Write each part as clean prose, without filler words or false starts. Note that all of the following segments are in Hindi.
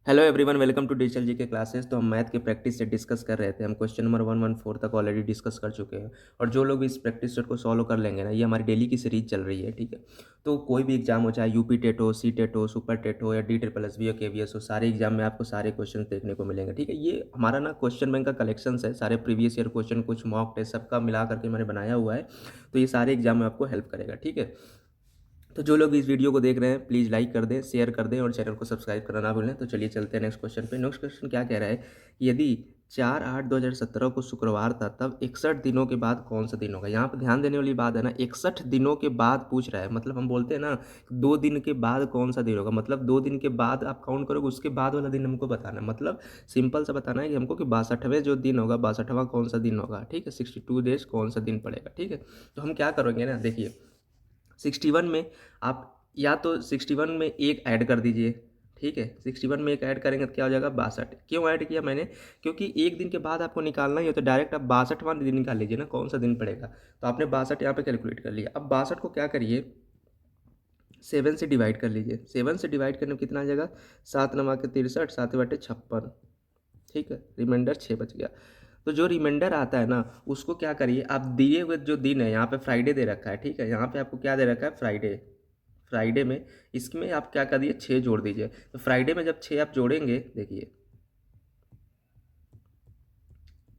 Hello everyone, welcome to digital G के क्लासेस। तो हम मैथ के प्रैक्टिस सेट डिस्कस कर रहे थे। हम क्वेश्चन नंबर 114 तक ऑलरेडी डिस्कस कर चुके हैं। और जो लोग इस प्रैक्टिस सेट को सॉल्व कर लेंगे ना, ये हमारी डेली की सीरीज चल रही है, ठीक है। तो कोई भी एग्जाम हो, चाहे यूपी टेट हो, सी टेट हो, सुपर टेट हो, या डी ट्रिपल एस बी हो, केवीएस हो, सारे एग्जाम में आपको सारे क्वेश्चन देखने को मिलेंगे, ठीक है। ये हमारा ना क्वेश्चन बैंक का कलेक्शन है, सारे प्रीवियस ईयर क्वेश्चन, कुछ मॉक टेस्ट, सबका मिला करके मैंने बनाया हुआ है। तो ये सारे एग्जाम में आपको हेल्प करेगा, ठीक है। तो जो लोग इस वीडियो को देख रहे हैं, प्लीज़ लाइक कर दें, शेयर कर दें और चैनल को सब्सक्राइब करना ना भूलें। तो चलिए चलते हैं नेक्स्ट क्वेश्चन पे। नेक्स्ट क्वेश्चन क्या कह रहा है कि यदि 4/8/2017 को शुक्रवार था, तब 61 दिनों के बाद कौन सा दिन होगा। यहाँ पर ध्यान देने वाली बात है ना, 61 दिनों के बाद पूछ रहा है। मतलब हम बोलते हैं ना, 2 दिन के बाद कौन सा दिन होगा, मतलब 2 दिन के बाद आप काउंट करोगे, उसके बाद वाला दिन हमको बताना है। मतलब सिंपल सा बताना है कि हमको कि 62वें जो दिन होगा, 62वां कौन सा दिन होगा, ठीक है। 62 डेज कौन सा दिन पड़ेगा, ठीक है। तो हम क्या करेंगे ना, देखिए 61 में आप या तो 61 में एक ऐड कर दीजिए, ठीक है। 61 में एक ऐड करेंगे तो क्या हो जाएगा, 62। क्यों ऐड किया मैंने, क्योंकि एक दिन के बाद आपको निकालना ही हो तो डायरेक्ट आप 62वां दिन निकाल लीजिए ना, कौन सा दिन पड़ेगा। तो आपने 62 यहाँ पे कैलकुलेट कर लिया। अब 62 को क्या करिए, 7 से डिवाइड कर लीजिए। 7 से डिवाइड करने में कितना आ जाएगा, 7×9 = 63, 7×56, ठीक है। रिमाइंडर 6 बच गया। तो जो रिमाइंडर आता है ना, उसको क्या करिए, आप दिए हुए जो दिन है, यहाँ पे फ्राइडे दे रखा है, ठीक है। यहाँ पे आपको क्या दे रखा है, फ्राइडे। फ्राइडे में इसमें आप क्या कर दिए, 6 जोड़ दीजिए। तो फ्राइडे में जब 6 आप जोड़ेंगे, देखिए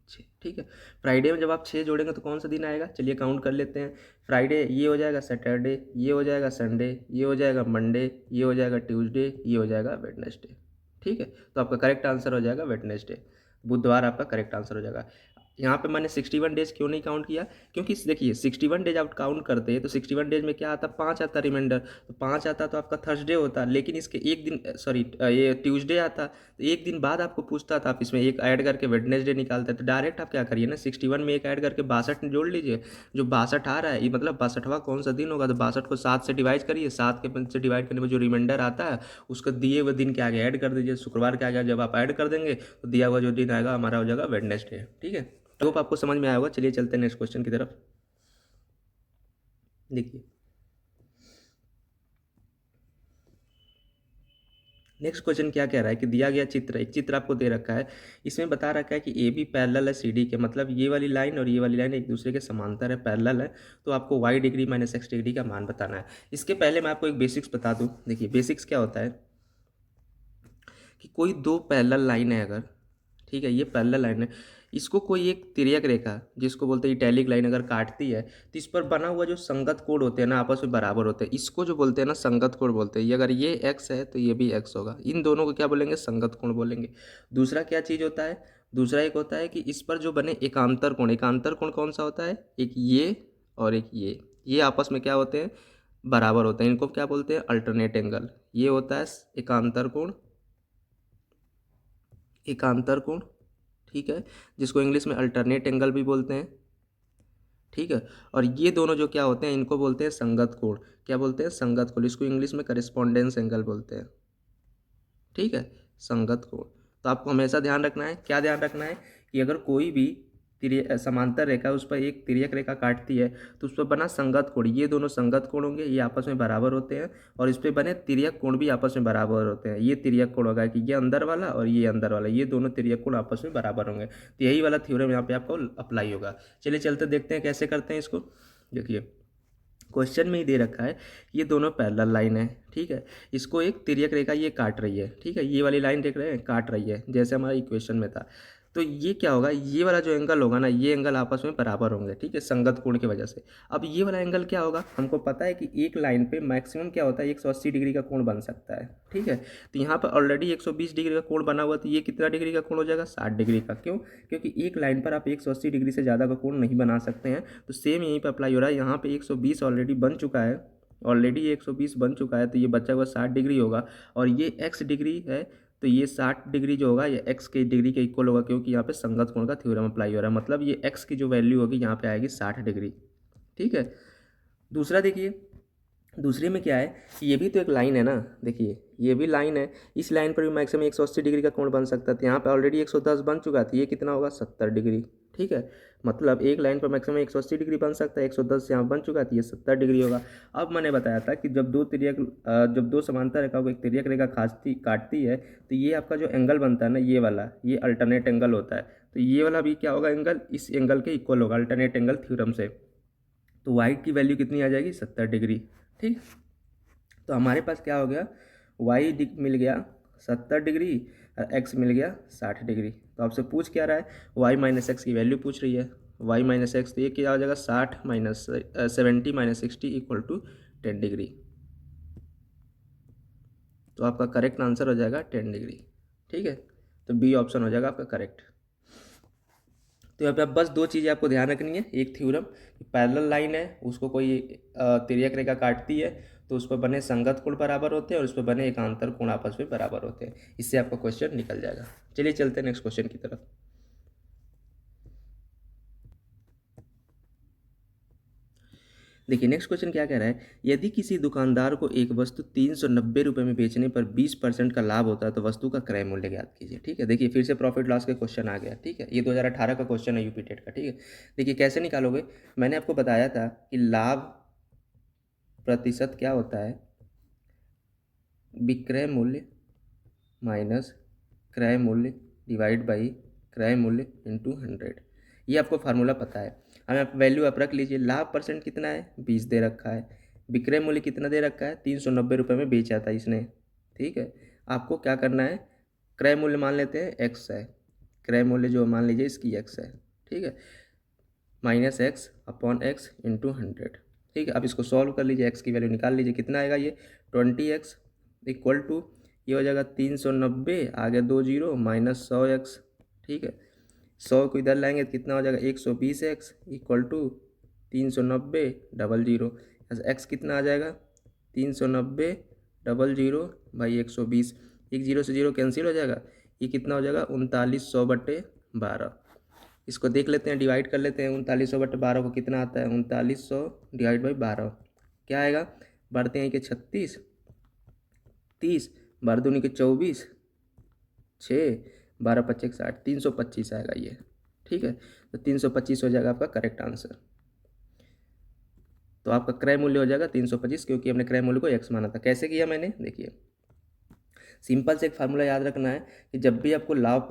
6, ठीक है। फ्राइडे में जब आप 6 जोड़ेंगे तो कौन सा दिन आएगा, चलिए काउंट कर लेते हैं। फ्राइडे ये हो जाएगा सैटरडे, ये हो जाएगा संडे, ये हो जाएगा मंडे, ये हो जाएगा ट्यूसडे, ये हो जाएगा वेडनेसडे, ठीक है। तो आपका करेक्ट आंसर हो जाएगा वेडनेसडे। बुधवार आपका करेक्ट आंसर हो जाएगा। यहाँ पे मैंने 61 डेज क्यों नहीं काउंट किया, क्योंकि देखिए 61 डेज आप काउंट करते हैं तो 61 डेज में क्या आता, 5 आता रिमाइंडर। तो 5 आता तो आपका थर्सडे होता, लेकिन इसके एक दिन सॉरी ये ट्यूसडे आता। तो एक दिन बाद आपको पूछता था, आप इसमें एक ऐड करके वेडनेसडे निकालते हैं। तो डायरेक्ट आप क्या करिए ना, 61 में एक ऐड करके 62 जोड़ लीजिए। जो 62 आ रहा है, ये मतलब 62वां कौन सा दिन होगा, तो 62 को 7 से डिवाइड करिए। 7 के से डिवाइड करने में जो रिमाइंडर आता है, उसको दिए हुए दिन के आगे ऐड कर दीजिए। शुक्रवार के आगे जब आप ऐड कर देंगे तो दिया हुआ जो दिन आएगा हमारा हो जाएगा वेडनेसडे, ठीक है। आई होप आपको समझ में आया होगा। चलिए चलते हैं नेक्स्ट क्वेश्चन की तरफ। देखिए नेक्स्ट क्वेश्चन क्या कह रहा है कि दिया गया चित्र, एक चित्र आपको दे रखा है। इसमें बता रखा है कि ए बी पैरेलल है सी डी के, मतलब ये वाली लाइन और ये वाली लाइन एक दूसरे के समांतर है, पैरेलल है। तो आपको Y degree minus X degree का मान बताना है। इसके पहले मैं आपको एक बेसिक्स बता दूं। देखिए बेसिक्स क्या होता है कि कोई दो पैरेलल लाइन है अगर, ठीक है, ये पैरेलल लाइन है, इसको कोई एक तिर्यक रेखा जिसको बोलते हैं इटैलिक लाइन अगर काटती है, तो इस पर बना हुआ जो संगत कोण होते हैं ना, आपस में बराबर होते हैं, इसको जो बोलते हैं ना संगत कोण बोलते हैं। ये अगर ये एक्स है तो ये भी एक्स होगा, इन दोनों को क्या बोलेंगे, संगत कोण बोलेंगे। दूसरा क्या चीज़ होता है, दूसरा एक होता है कि इस पर जो बने एकांतर कोण, एकांतर कोण कौन सा होता है, एक ये और एक ये आपस में क्या होते हैं, बराबर होते हैं। इनको क्या बोलते हैं, अल्टरनेट एंगल। ये होता है एकांतर कोण, एकांतर कोण, ठीक है, जिसको इंग्लिश में अल्टरनेट एंगल भी बोलते हैं, ठीक है। और ये दोनों जो क्या होते हैं, इनको बोलते हैं संगत कोण। क्या बोलते हैं, संगत कोण। इसको इंग्लिश में करेस्पॉन्डेंस एंगल बोलते हैं, ठीक है, संगत कोण। तो आपको हमेशा ध्यान रखना है, क्या ध्यान रखना है कि अगर कोई भी समांतर रेखा उस पर एक तिर्यक रेखा काटती है तो उस पर बना संगत कोण, ये दोनों संगत कोण होंगे, ये आपस में बराबर होते हैं। और इस पे बने तिर्यक कोण भी आपस में बराबर होते हैं। ये तिर्यक कोण होगा कि ये अंदर वाला और ये अंदर वाला, ये दोनों तिर्यक कोण आपस में बराबर होंगे। तो यही वाला थ्योरम यहाँ पे आपको अप्लाई होगा। चलिए चलते देखते हैं कैसे करते हैं इसको। देखिए क्वेश्चन में ही दे रखा है, ये दोनों पैरेलल लाइन है, ठीक है। इसको एक तिर्यक रेखा ये काट रही है, ठीक है, ये वाली लाइन देख रहे हैं काट रही है, जैसे हमारा इक्वेशन में था। तो ये क्या होगा, ये वाला जो एंगल होगा ना, ये एंगल आपस में बराबर होंगे, ठीक है, संगत कोण की वजह से। अब ये वाला एंगल क्या होगा, हमको पता है कि एक लाइन पे मैक्सिमम क्या होता है, 180 डिग्री का कोण बन सकता है, ठीक है। तो यहाँ पर ऑलरेडी 120 डिग्री का कोण बना हुआ, तो ये कितना डिग्री का कोण हो जाएगा, 60 डिग्री का। क्यों, क्योंकि एक लाइन पर आप 180 डिग्री से ज़्यादा का कोण नहीं बना सकते हैं। तो सेम यहीं पर अप्लाई हो रहा है। यहाँ पे 120 ऑलरेडी बन चुका है, ऑलरेडी 120 बन चुका है, तो ये बचा हुआ 60 डिग्री होगा। और ये एक्स डिग्री है, तो ये 60 डिग्री जो होगा ये एक्स के डिग्री के इक्वल होगा, क्योंकि यहाँ पे संगत कोण का थ्योरम अप्लाई हो रहा है। मतलब ये एक्स की जो वैल्यू होगी यहाँ पे आएगी 60 डिग्री, ठीक है। दूसरा देखिए दूसरे में क्या है कि ये भी तो एक लाइन है ना, देखिए ये भी लाइन है, इस लाइन पर भी मैक्सिमम 180 डिग्री का कोण बन सकता है। तो यहाँ पे ऑलरेडी 110 बन चुका था, ये कितना होगा 70 डिग्री। ठीक है, मतलब एक लाइन पर मैक्सिमम 180 डिग्री बन सकता है, 110 यहाँ बन चुका था, ये 70 डिग्री होगा। अब मैंने बताया था कि जब दो समांतर रेखा को एक तिर्यक रेखा काटती है तो ये आपका जो एंगल बनता है ना, ये वाला, ये अल्टरनेट एंगल होता है। तो ये वाला भी क्या होगा, एंगल इस एंगल के इक्वल होगा अल्टरनेट एंगल थ्योरम से। तो वाई की वैल्यू कितनी आ जाएगी 70 डिग्री। ठीक, तो हमारे पास क्या हो गया, वाई मिल गया 70 डिग्री और एक्स मिल गया 60 डिग्री। तो आपसे पूछ क्या रहा है, वाई माइनस एक्स की वैल्यू पूछ रही है। वाई माइनस एक्स, तो ये क्या हो जाएगा 60 minus 70 minus 60 equal to 10 degree. तो आपका करेक्ट आंसर हो जाएगा 10 डिग्री। ठीक है, तो बी ऑप्शन हो जाएगा आपका करेक्ट। तो यहाँ पे आप बस दो चीज़ें आपको ध्यान रखनी है, एक थ्योरम, पैरेलल लाइन है उसको कोई तिर्यक रेखा काटती है तो उस पर बने संगत कोण बराबर होते हैं और उस पर बने एकांतर कोण आपस में बराबर होते हैं। इससे आपका क्वेश्चन निकल जाएगा। चलिए चलते हैं नेक्स्ट क्वेश्चन की तरफ। देखिए नेक्स्ट क्वेश्चन क्या कह रहा है, यदि किसी दुकानदार को एक वस्तु 390 रुपये में बेचने पर 20% का लाभ होता है तो वस्तु का क्रय मूल्य ज्ञात कीजिए। ठीक है, देखिए फिर से प्रॉफिट लॉस का क्वेश्चन आ गया। ठीक है, ये 2018 का क्वेश्चन है यूपी टेट का। ठीक है, देखिए कैसे निकालोगे, मैंने आपको बताया था कि लाभ प्रतिशत क्या होता है, विक्रय मूल्य माइनस क्रय मूल्य डिवाइड बाई क्रय मूल्य इंटू 100। ये आपको फार्मूला पता है, हमें आप वैल्यू आप रख लीजिए। लाभ परसेंट कितना है 20 दे रखा है, विक्रय मूल्य कितना दे रखा है 390 रुपये में बेचा था इसने। ठीक है, आपको क्या करना है, क्रय मूल्य मान लेते हैं एक्स है, क्रय मूल्य जो मान लीजिए इसकी एक्स है। ठीक है, minus x upon x into 100। ठीक है, अब इसको सॉल्व कर लीजिए, एक्स की वैल्यू निकाल लीजिए, कितना आएगा ये 20x इक्वल टू, ये हो जाएगा 390, आगे 2 जीरो माइनस 100x। ठीक है, 100 को इधर लाएंगे तो कितना हो जाएगा 120x equal to 390 double zero, X कितना आ जाएगा 390 डबल जीरो बाई 120, एक जीरो से जीरो कैंसिल हो जाएगा, ये कितना हो जाएगा 3900/12। इसको देख लेते हैं, डिवाइड कर लेते हैं, 3900/12 को कितना आता है 3900 डिवाइड बाई 12 क्या आएगा, बढ़ते हैं कि 36, 30, 12 दूनी के 24, 6, 12 पच्चीस 60, 325 आएगा ये। ठीक है, तो 325 हो जाएगा आपका करेक्ट आंसर। तो आपका क्रय मूल्य हो जाएगा 325, क्योंकि हमने क्रय मूल्य को एक्स माना था। कैसे किया मैंने, देखिए सिंपल से एक फार्मूला याद रखना है कि जब भी आपको लाभ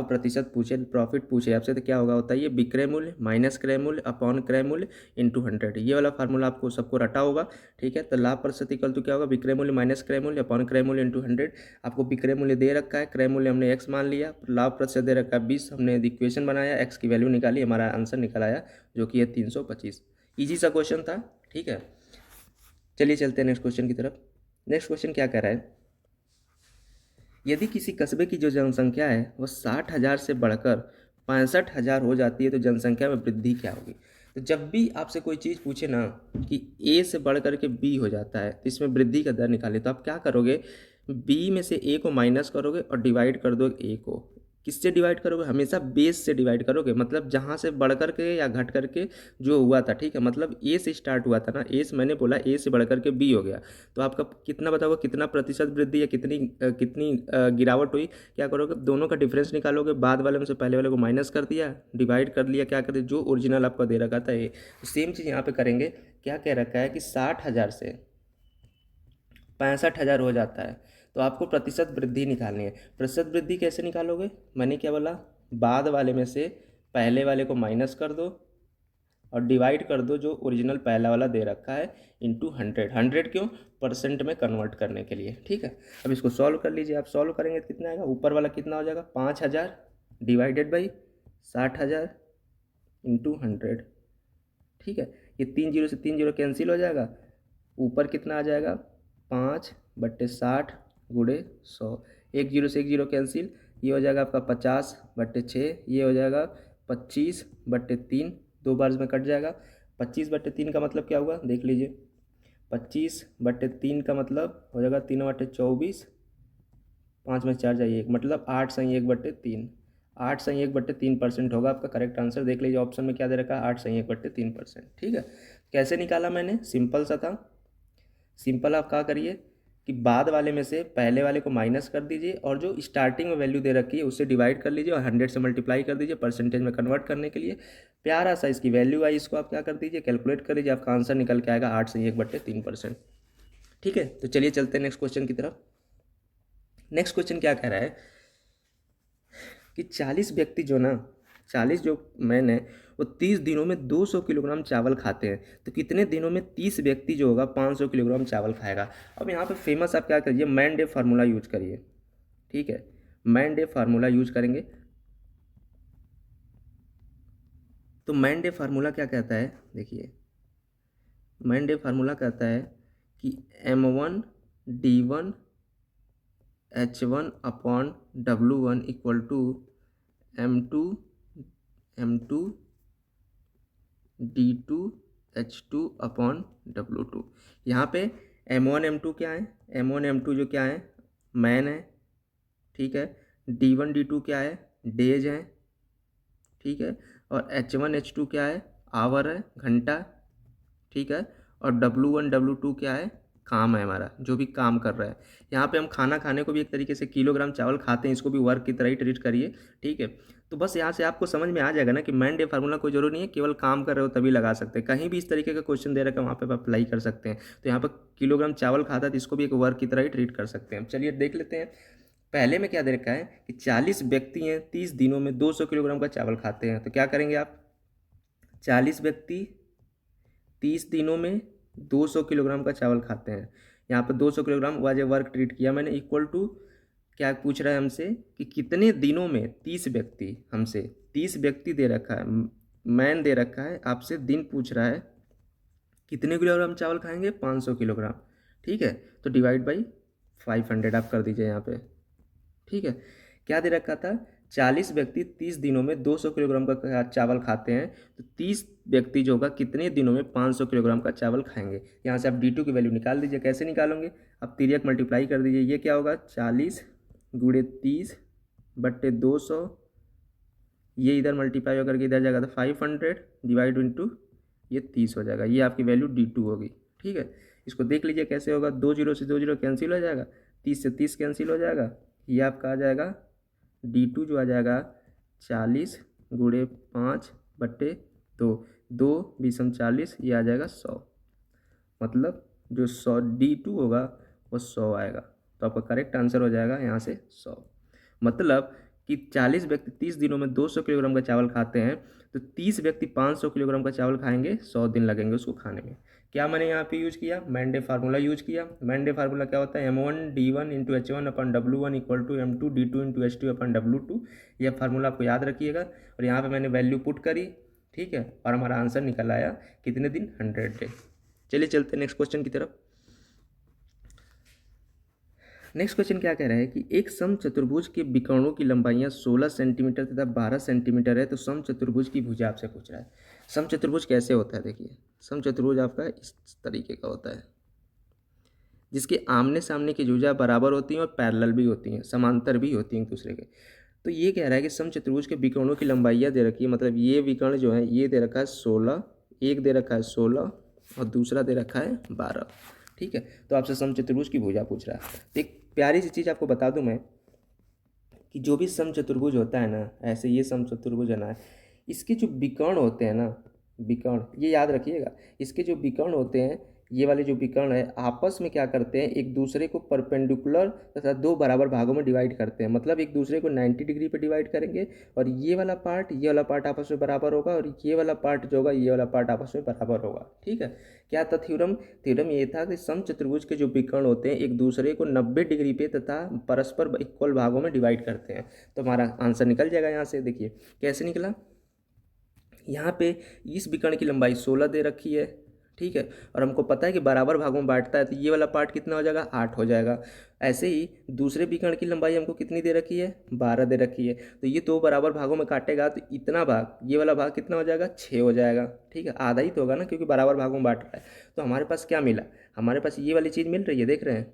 प्रतिशत पूछे, प्रॉफिट पूछे आपसे, तो क्या होता है ये विक्रय मूल्य माइनस क्रय मूल्य अपॉन क्रय मूल्य इंटू 100। ये वाला फार्मूला आपको सबको रटा होगा। ठीक है, तो लाभ प्रतिशत इक्वल तो क्या होगा, विक्रय मूल्य माइनस क्रय मूल्य अपॉन क्रय मूल्य इंटू 100। आपको विक्रय मूल्य दे रखा है, क्रय मूल्य हमने एक्स मान लिया, लाभ प्रतिशत दे रखा है 20, हमने इक्वेशन बनाया, एक्स की वैल्यू निकाली, हमारा आंसर निकल आया जो कि है 325। ईजी सा क्वेश्चन था। ठीक है, चलिए चलते हैं नेक्स्ट क्वेश्चन की तरफ। नेक्स्ट क्वेश्चन क्या कह रहा है, यदि किसी कस्बे की जो जनसंख्या है वह 60,000 से बढ़कर 65,000 हो जाती है तो जनसंख्या में वृद्धि क्या होगी। तो जब भी आपसे कोई चीज़ पूछे ना कि ए से बढ़ कर के बी हो जाता है तो इसमें वृद्धि का दर निकाले, तो आप क्या करोगे, बी में से ए को माइनस करोगे और डिवाइड कर दो ए को। किससे डिवाइड करोगे, हमेशा बेस से डिवाइड करोगे, मतलब जहाँ से बढ़ कर के या घट करके जो हुआ था। ठीक है, मतलब ए से स्टार्ट हुआ था ना, ए से मैंने बोला ए से बढ़ कर के बी हो गया, तो आपका कितना बताओगे, कितना प्रतिशत वृद्धि या कितनी गिरावट हुई। क्या करोगे, दोनों का डिफरेंस निकालोगे, बाद वाले में से पहले वाले को माइनस कर दिया, डिवाइड कर लिया, क्या कर दिया जो ओरिजिनल आपका दे रखा था ये। तो सेम चीज़ यहाँ पे करेंगे। क्या कह रखा है कि 60,000 से 65,000 हो जाता है तो आपको प्रतिशत वृद्धि निकालनी है। प्रतिशत वृद्धि कैसे निकालोगे, मैंने क्या बोला, बाद वाले में से पहले वाले को माइनस कर दो और डिवाइड कर दो जो ओरिजिनल पहला वाला दे रखा है इंटू 100। 100 क्यों, परसेंट में कन्वर्ट करने के लिए। ठीक है, अब इसको सॉल्व कर लीजिए, आप सॉल्व करेंगे तो कितना आएगा, ऊपर वाला कितना हो जाएगा 5,000 डिवाइडेड बाई 60,000 इंटू 100। ठीक है, ये 3 जीरो से 3 जीरो कैंसिल हो जाएगा, ऊपर कितना आ जाएगा 5/60 गुणे 100, एक जीरो से एक जीरो कैंसिल, ये हो जाएगा आपका 50/6, ये हो जाएगा 25/3, दो बार में कट जाएगा। 25/3 का मतलब क्या हुआ देख लीजिए, 25/3 का मतलब हो जाएगा 3/24, 5 में 4 जाइए 1, मतलब 8/1/3, 8/1/3% होगा आपका करेक्ट आंसर। देख लीजिए ऑप्शन में क्या दे रखा है 8/1/3%। ठीक है, कैसे निकाला मैंने, सिंपल सा था, सिंपल आप क्या करिए कि बाद वाले में से पहले वाले को माइनस कर दीजिए और जो स्टार्टिंग में वैल्यू दे रखी है उससे डिवाइड कर लीजिए और 100 से मल्टीप्लाई कर दीजिए परसेंटेज में कन्वर्ट करने के लिए। प्यारा सा इसकी वैल्यू आई, इसको आप क्या कर दीजिए कैलकुलेट कर लीजिए, आपका आंसर निकल के आएगा 8 से 1/3%। ठीक है, तो चलिए चलते हैं नेक्स्ट क्वेश्चन की तरफ। नेक्स्ट क्वेश्चन क्या कह रहा है कि 40 व्यक्ति जो ना 40 जो मैन है वो 30 दिनों में 200 किलोग्राम चावल खाते हैं, तो कितने दिनों में 30 व्यक्ति जो होगा 500 किलोग्राम चावल खाएगा। अब यहाँ पे फेमस आप क्या करिए, मैन डे फार्मूला यूज करिए। ठीक है, मैन डे फार्मूला यूज करेंगे। तो मैन डे फार्मूला क्या कहता है, देखिए मैन डे फार्मूला कहता है कि M1D1H1/W1 इक्वल टू M2D2H2/W2। यहाँ पे M1 M2 क्या है, M1 M2 जो क्या है मैन है, ठीक है। D1 D2 क्या है डेज है, ठीक है। और H1 H2 क्या है आवर है, घंटा, ठीक है। और W1 W2 क्या है काम है हमारा, जो भी काम कर रहा है। यहाँ पे हम खाना खाने को भी एक तरीके से किलोग्राम चावल खाते हैं, इसको भी वर्क की तरह ही ट्रीट करिए। ठीक है, तो बस यहाँ से आपको समझ में आ जाएगा ना कि मैन डे फार्मूला कोई जरूरी नहीं है केवल काम कर रहे हो तभी लगा सकते हैं, कहीं भी इस तरीके का क्वेश्चन दे रखा है वहाँ पे आप अप्लाई कर सकते हैं। तो यहाँ पर किलोग्राम चावल खाता है तो इसको भी एक वर्क की तरह ही ट्रीट कर सकते हैं। चलिए देख लेते हैं, पहले में क्या दे रखा है कि 40 व्यक्ति हैं 30 दिनों में 200 किलोग्राम का चावल खाते हैं। तो क्या करेंगे आप, 40 व्यक्ति 30 दिनों में 200 किलोग्राम का चावल खाते हैं। यहाँ पर 200 kilogram was a work treat किया मैंने, इक्वल टू क्या पूछ रहा है हमसे कि कितने दिनों में 30 व्यक्ति, हमसे 30 व्यक्ति दे रखा है, मैन दे रखा है, आपसे दिन पूछ रहा है कितने किलोग्राम चावल खाएंगे 500 किलोग्राम। ठीक है, तो डिवाइड बाई 500 आप कर दीजिए यहाँ पे। ठीक है, क्या दे रखा था 40 व्यक्ति 30 दिनों में 200 किलोग्राम का चावल खाते हैं, तो 30 व्यक्ति जो होगा कितने दिनों में 500 किलोग्राम का चावल खाएंगे। यहाँ से आप D2 की वैल्यू निकाल दीजिए, कैसे निकालोगे, आप तिर्यक मल्टीप्लाई कर दीजिए, ये क्या होगा 40 गुणे 30/200, ये इधर मल्टीप्लाई होकर के इधर जाएगा तो 500 डिवाइड इंटू ये 30 हो जाएगा, ये आपकी वैल्यू D2 होगी। ठीक है, इसको देख लीजिए कैसे होगा, 2 जीरो से 2 जीरो कैंसिल हो जाएगा, 30 से 30 कैंसिल हो जाएगा, ये आपका आ जाएगा D2 जो आ जाएगा 40 गुणे 5/2, 2 बीसम 40, ये आ जाएगा 100। मतलब जो 100 D2 होगा वो 100 आएगा, तो आपका करेक्ट आंसर हो जाएगा यहाँ से 100। मतलब कि 40 व्यक्ति 30 दिनों में 200 किलोग्राम का चावल खाते हैं, तो 30 व्यक्ति 500 किलोग्राम का चावल खाएंगे, 100 दिन लगेंगे उसको खाने में। क्या मैंने यहाँ पे यूज किया, मैन डे फार्मूला यूज किया। मैन डे फार्मूला क्या होता है, M1D1H1/W1 इक्वल टू M2D2H2/W2। यह फार्मूला आपको याद रखिएगा, और यहाँ पे मैंने वैल्यू पुट करी, ठीक है, और हमारा आंसर निकल आया कितने दिन, 100 डे। चलिए चलते हैं नेक्स्ट क्वेश्चन की तरफ। नेक्स्ट क्वेश्चन क्या कह रहा है कि एक समचतुर्भुज के विकर्णों की लंबाइयाँ 16 सेंटीमीटर तथा 12 सेंटीमीटर है, तो समचतुर्भुज की भुजा आपसे पूछ रहा है। समचतुर्भुज कैसे होता है, देखिए समचतुर्भुज आपका इस तरीके का होता है, जिसके आमने सामने की भुजा बराबर होती हैं और पैरेलल भी होती हैं, समांतर भी होती हैं एक दूसरे के। तो ये कह रहा है कि समचतुर्भुज के विकर्णों की लंबाइयाँ दे रखी है, मतलब ये विकर्ण जो है ये दे रखा है 16, एक दे रखा है 16 और दूसरा दे रखा है 12। ठीक है, तो आपसे समचतुर्भुज की भुजा पूछ रहा है। तो एक प्यारी सी चीज़ आपको बता दूं मैं कि जो भी समचतुर्भुज होता है ना, ऐसे ये समचतुर्भुज है ना, इसके जो विकर्ण होते हैं ना, विकर्ण ये याद रखिएगा, इसके जो विकर्ण होते हैं, ये वाले जो विकर्ण है आपस में क्या करते हैं, एक दूसरे को परपेंडिकुलर तथा दो बराबर भागों में डिवाइड करते हैं। मतलब एक दूसरे को 90 डिग्री पे डिवाइड करेंगे, और ये वाला पार्ट आपस में बराबर होगा, और ये वाला पार्ट जो होगा ये वाला पार्ट आपस में बराबर होगा। ठीक है, क्या था थ्योरम ये था कि समचतुर्भुज के जो विकर्ण होते हैं एक दूसरे को 90 डिग्री पे तथा परस्पर इक्वल भागों में डिवाइड करते हैं। तो हमारा आंसर निकल जाएगा यहाँ से। देखिए कैसे निकला, यहाँ पे इस विकर्ण की लंबाई 16 दे रखी है, ठीक है, और हमको पता है कि बराबर भागों में बांटता है, तो ये वाला पार्ट कितना हो जाएगा 8 हो जाएगा। ऐसे ही दूसरे विकर्ण की लंबाई हमको कितनी दे रखी है 12 दे रखी है, तो ये दो बराबर भागों में काटेगा तो इतना भाग, ये वाला भाग कितना हो जाएगा 6 हो जाएगा। ठीक है, आधा ही तो होगा ना, क्योंकि बराबर भागों में बांट रहा है। तो हमारे पास क्या मिला, हमारे पास ये वाली चीज़ मिल रही है, देख रहे हैं,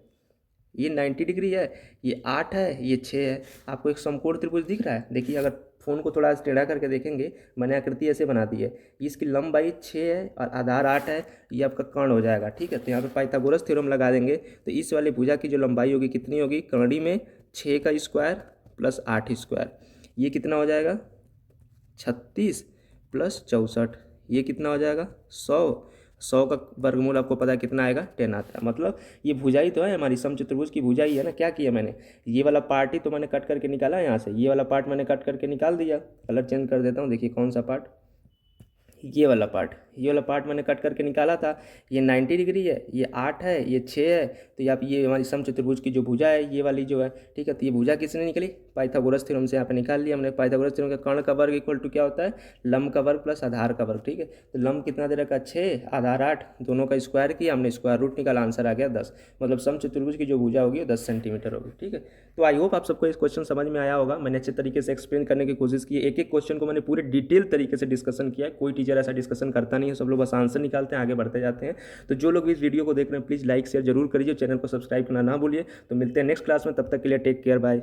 ये 90 डिग्री है, ये 8 है, ये 6 है। आपको एक समकोण त्रिभुज दिख रहा है, देखिए अगर फ़ोन को थोड़ा टेढ़ा करके देखेंगे, मैंने आकृति ऐसे बना दी है, इसकी लंबाई 6 है और आधार 8 है, ये आपका कर्ण हो जाएगा। ठीक है, तो यहाँ पे पाइथागोरस थ्योरम लगा देंगे, तो इस वाले भुजा की जो लंबाई होगी कितनी होगी, कर्णी में 6 का स्क्वायर प्लस 8 स्क्वायर, ये कितना हो जाएगा 36 प्लस 64, ये कितना हो जाएगा 100। 100 का वर्गमूल आपको पता है कितना आएगा, 10 आता है। मतलब ये भुजाई तो है हमारी, समचतुर्भुज की भुजाई है ना। क्या किया मैंने, ये वाला पार्ट ही तो मैंने कट करके निकाला यहाँ से, ये वाला पार्ट मैंने कट करके निकाल दिया। कलर चेंज कर देता हूँ, देखिए कौन सा पार्ट, ये वाला पार्ट मैंने कट करके निकाला था। ये 90 डिग्री है, ये 8 है, ये 6 है, तो यहाँ पे ये हमारी समचतुर्भुज की जो भुजा है ये वाली जो है, ठीक है, तो ये भुजा किसने निकली, पाइथागोरस थ्योरम से यहाँ पे निकाल लिया हमने। पाइथागोरस थ्योरम का कर्ण का वर्ग इक्वल टू क्या होता है, लंब का वर्ग प्लस आधार का वर्ग। ठीक है, तो लंब कितना दे रखा 6, आधार 8, दोनों का स्क्वायर किया हमने, स्क्वायर रूट निकाला, आंसर आ गया 10। मतलब समचतुर्भुज की जो भुजा होगी वो 10 सेंटीमीटर होगी। ठीक है, तो आई होप आप सबको इस क्वेश्चन समझ में आया होगा। मैंने अच्छे तरीके से एक्सप्लेन करने की कोशिश की है, एक एक क्वेश्चन को मैंने पूरे डिटेल तरीके से डिस्कशन किया है। कोई टीचर ऐसा डिस्कशन करता नहीं है, सब लोग बस आंसर निकालते हैं, आगे बढ़ते जाते हैं। तो जो लोग इस वीडियो को देख रहे हैं प्लीज़ लाइक शेयर जरूर करिए, चैनल को सब्सक्राइब करना ना भूलिए। तो मिलते हैं नेक्स्ट क्लास में, तब तक के लिए टेक केयर, बाय।